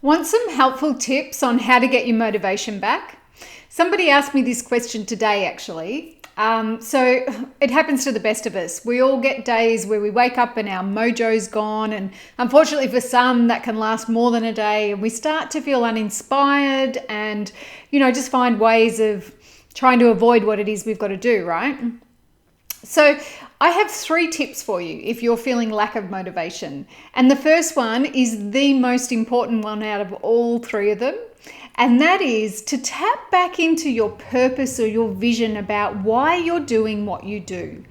Want some helpful tips on how to get your motivation back? Somebody asked me this question today, actually. So it happens to the best of us. We all get days where we wake up and our mojo's gone. And unfortunately for some, that can last more than a day. And we start to feel uninspired and, just find ways of trying to avoid what it is we've got to do, right? So I have 3 tips for you if you're feeling lack of motivation. And the first one is the most important one out of all 3 of them. And that is to tap back into your purpose or your vision about why you're doing what you do.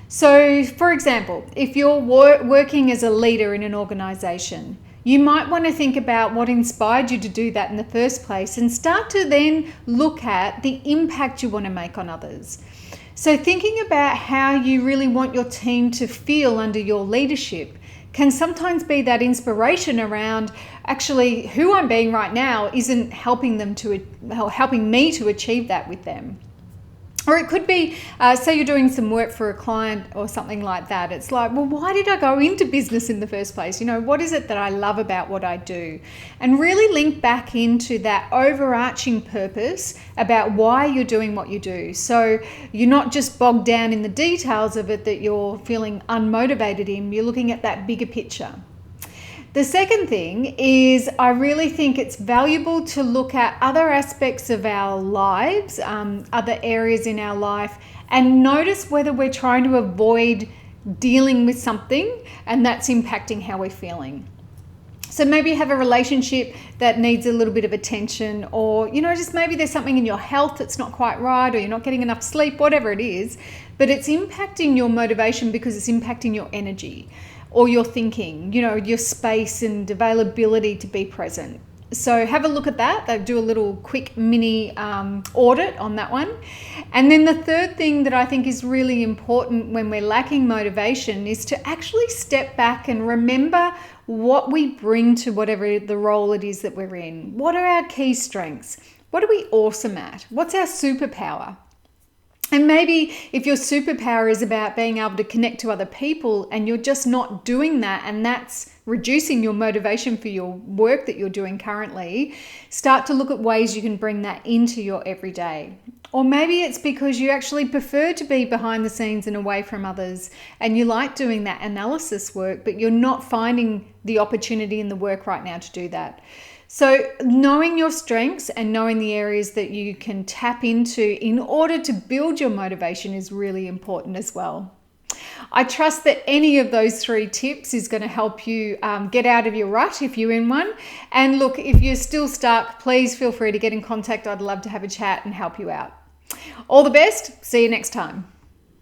So, for example, if you're working as a leader in an organization, you might want to think about what inspired you to do that in the first place and start to then look at the impact you want to make on others. So thinking about how you really want your team to feel under your leadership can sometimes be that inspiration around actually who I'm being right now isn't helping me to achieve that with them. Or it could be, say you're doing some work for a client or something like that. It's like, well, why did I go into business in the first place? What is it that I love about what I do? And really link back into that overarching purpose about why you're doing what you do. So you're not just bogged down in the details of it that you're feeling unmotivated in. You're looking at that bigger picture. The second thing is I really think it's valuable to look at other aspects of our lives, other areas in our life, and notice whether we're trying to avoid dealing with something and that's impacting how we're feeling. So maybe you have a relationship that needs a little bit of attention, or, just maybe there's something in your health that's not quite right, or you're not getting enough sleep, whatever it is, but it's impacting your motivation because it's impacting your energy or your thinking, your space and availability to be present. So have a look at that. They do a little quick mini audit on that one. And then the third thing that I think is really important when we're lacking motivation is to actually step back and remember what we bring to whatever the role it is that we're in. What are our key strengths? What are we awesome at? What's our superpower? And maybe if your superpower is about being able to connect to other people and you're just not doing that, and that's reducing your motivation for your work that you're doing currently, start to look at ways you can bring that into your everyday. Or maybe it's because you actually prefer to be behind the scenes and away from others and you like doing that analysis work, but you're not finding the opportunity in the work right now to do that. So knowing your strengths and knowing the areas that you can tap into in order to build your motivation is really important as well. I trust that any of those 3 tips is going to help you get out of your rut if you're in one. And look, if you're still stuck, please feel free to get in contact. I'd love to have a chat and help you out. All the best. See you next time.